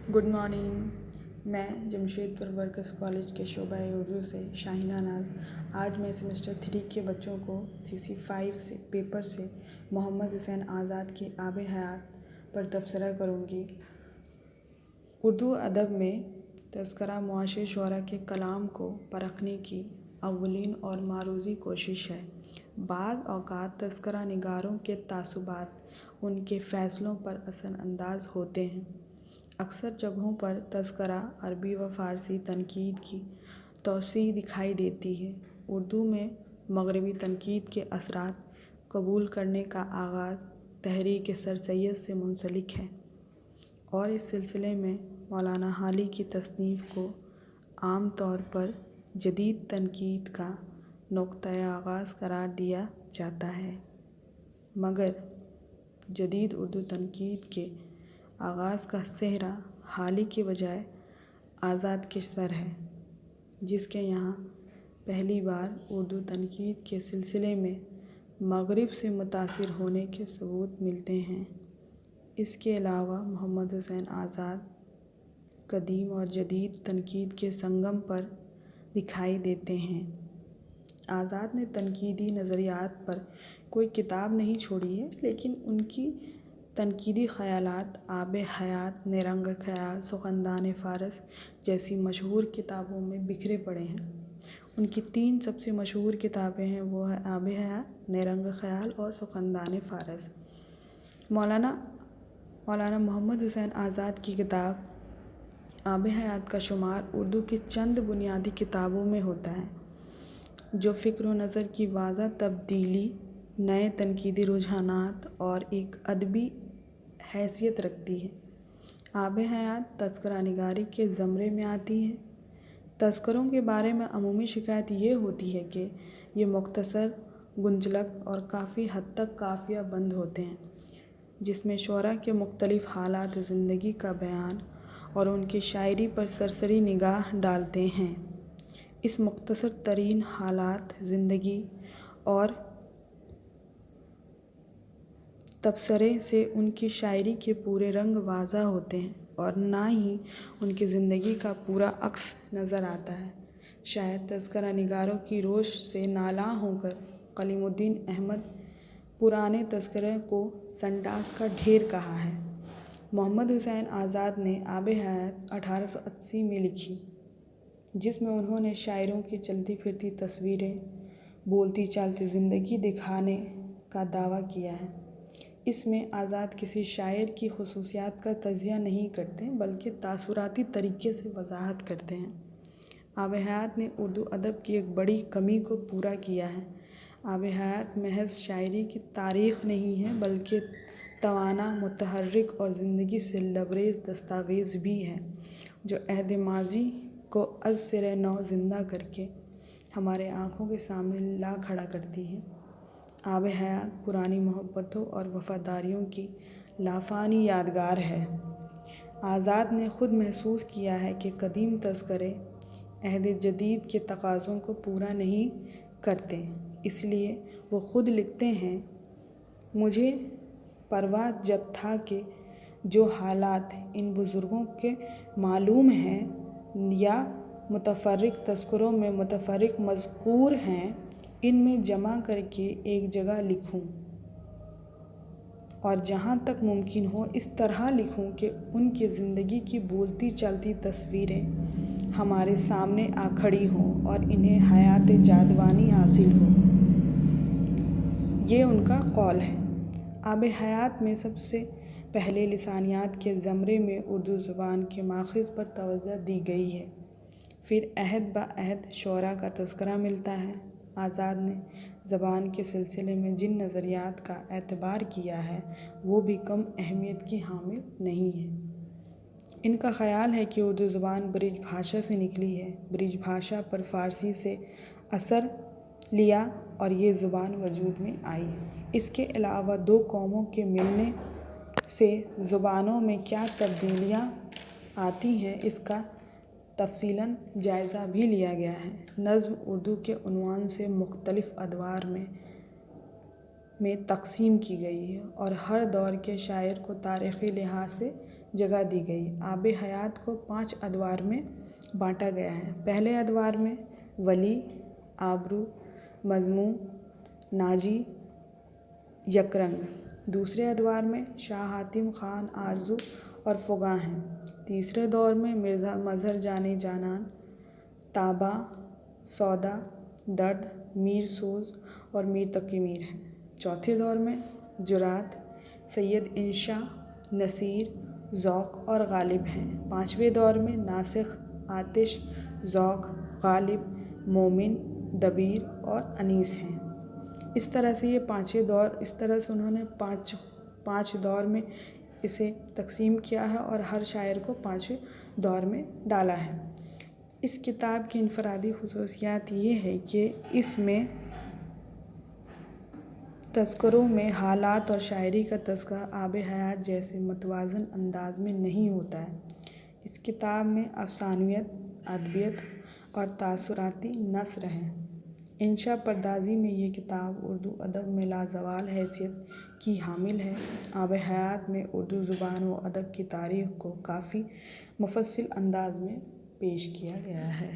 Good morning. मैं Jamshedpur workers college के शोबा उर्दू से शाहिना नाज आज मैं सेमेस्टर 3 के बच्चों को CC 5 से पेपर से मोहम्मद हुसैन आज़ाद की आब हयात पर तबसरा करूँगी। उर्दू अदब में तज़किरा मुआशिर शुअरा के कलाम को परखने की अव्वलीन और मारूज़ी कोशिश है। बाज़ औक़ात तज़किरा निगारों के तासुबात उनके फ़ैसलों पर असर अंदाज़ होते हैं। अक्सर जगहों पर तज़किरा अरबी व फ़ारसी तनकीद की तौसीअ दिखाई देती है। उर्दू में मग़रिबी तनकीद के असरात कबूल करने का आगाज़ तहरीक सर सैयद से मुंसलिक है और इस सिलसिले में मौलाना हाली की तसनीफ़ को आम तौर पर जदीद तनकीद का नुक़्ता-ए आगाज़ करार दिया जाता है, मगर जदीद उर्दू तनकीद के आगाज़ का सेहरा हाली के बजाय आज़ाद के सर है, जिसके यहाँ पहली बार उर्दू तनकीद के सिलसिले में मग़रिब से मुतासिर होने के सबूत मिलते हैं। इसके अलावा मोहम्मद हुसैन आज़ाद कदीम और जदीद तनकीद के संगम पर दिखाई देते हैं। आज़ाद ने तनकीदी नज़रियात पर कोई किताब नहीं छोड़ी है, लेकिन उनकी तनकीदी ख़यालात आब हयात, नेरंग ख़याल, सुख़नदान फ़ारस जैसी मशहूर किताबों में बिखरे पड़े हैं। उनकी 3 सबसे मशहूर किताबें हैं, वो है आब हयात, नेरंग ख़याल और सुख़नदान फ़ारस। मौलाना मोहम्मद हुसैन आज़ाद की किताब आब हयात का शुमार उर्दू की चंद बुनियादी किताबों में होता है, जो फ़िक्र व नज़र की वाज़ह तब्दीली, नए तनकीदी रुझानात और एक अदबी हैसियत रखती है। आब हयात तज़किरा निगारी के ज़मरे में आती है। तज़किरों के बारे में अमूमी शिकायत ये होती है कि ये मुख्तसर, गुंजलक और काफ़ी हद तक काफ़िया बंद होते हैं, जिसमें शुअरा के मुख्तलिफ़ हालात ज़िंदगी का बयान और उनकी शायरी पर सरसरी निगाह डालते हैं। इस मुख्तसर तरीन हालात ज़िंदगी और तबसरे से उनकी शायरी के पूरे रंग वाज़ा होते हैं और ना ही उनकी ज़िंदगी का पूरा अक्स नज़र आता है। शायद तज़किरा निगारों की रोश से नाला होकर कलीमुद्दीन अहमद पुराने तज़किरे को संडास का ढेर कहा है। मोहम्मद हुसैन आज़ाद ने आब हयात 1880 में लिखी, जिसमें उन्होंने शायरों की चलती फिरती तस्वीरें, बोलती चालती ज़िंदगी दिखाने का दावा किया है। इसमें आज़ाद किसी शायर की खुसूसियात का तज़किरा नहीं करते, बल्कि तासुराती तरीके से वज़ाहत करते हैं। आब हयात ने उर्दू अदब की एक बड़ी कमी को पूरा किया है। आब हयात महज शायरी की तारीख़ नहीं है, बल्कि तवाना, मुतहर्रिक और ज़िंदगी से लबरेज़ दस्तावेज़ भी है, जो अहद माज़ी को अज़ सिरे नौ ज़िंदा करके हमारे आँखों के सामने ला खड़ा करती है। आब हयात पुरानी मोहब्बतों और वफ़ादारियों की लाफ़ानी यादगार है। आज़ाद ने ख़ुद महसूस किया है कि कदीम तज़किरे अहद जदीद के तकाज़ों को पूरा नहीं करते, इसलिए वो ख़ुद लिखते हैं, मुझे परवाह जब था कि जो हालात इन बुज़ुर्गों के मालूम हैं या मुतफ़र्रिक़ तज़किरों में मुतफ़र्रिक़ मज़कूर हैं, इनमें जमा करके एक जगह लिखूं और जहाँ तक मुमकिन हो इस तरह लिखूं कि उनकी ज़िंदगी की बोलती चलती तस्वीरें हमारे सामने आ खड़ी हों और इन्हें हयात जादवानी हासिल हो। ये उनका कौल है। आब हयात में सबसे पहले लिसानियात के ज़मरे में उर्दू ज़ुबान के माखज़ पर तवज्जो दी गई है। फिर अहद ब अहद शुअरा का तज़किरा मिलता है। आज़ाद ने ज़बान के सिलसिले में जिन नज़रियात का एतबार किया है, वो भी कम अहमियत की हामिल नहीं है। इनका ख़याल है कि उर्दू ज़बान ब्रिज भाषा से निकली है। ब्रिज भाषा पर फ़ारसी से असर लिया और ये ज़ुबान वजूद में आई। इसके अलावा 2 कौमों के मिलने से ज़ुबानों में क्या तब्दीलियाँ आती हैं, इसका तफ़सीलन जायज़ा भी लिया गया है। नज़्म उर्दू के उन्वान से मुख्तलिफ़ अदवार में तक़सीम की गई है और हर दौर के शायर को तारीख़ी लिहाज से جگہ دی گئی۔ آب حیات کو 5 ادوار میں بانٹا گیا ہے۔ پہلے ادوار میں ولی، آبرو، مضمون، ناجی، یکرنگ۔ دوسرے ادوار میں شاہ حاتم خان آرزو اور فغاں ہیں۔ تیسرے دور میں مرزا مظہر جانی جانان، طابع، سودا، درد، میر سوز اور میر تقی میر ہیں۔ چوتھے دور میں جرات، سید انشا، نصیر، ذوق اور غالب ہیں۔ پانچویں دور میں ناسخ، آتش، ذوق، غالب، مومن، دبیر اور انیس ہیں۔ اس طرح سے یہ پانچیں دور، اس طرح سے انہوں نے پانچ دور میں اسے تقسیم کیا ہے اور ہر شاعر کو 5 دور میں ڈالا ہے۔ اس کتاب کی انفرادی خصوصیات یہ ہے کہ اس میں تذکروں میں حالات اور شاعری کا تذکرہ آب حیات جیسے متوازن انداز میں نہیں ہوتا ہے۔ اس کتاب میں افسانویت، ادبیات اور تاثراتی نثر ہیں۔ انشا پردازی میں یہ کتاب اردو ادب میں لازوال حیثیت کی حامل ہے۔ آب حیات میں اردو زبان و ادب کی تاریخ کو کافی مفصل انداز میں پیش کیا گیا ہے۔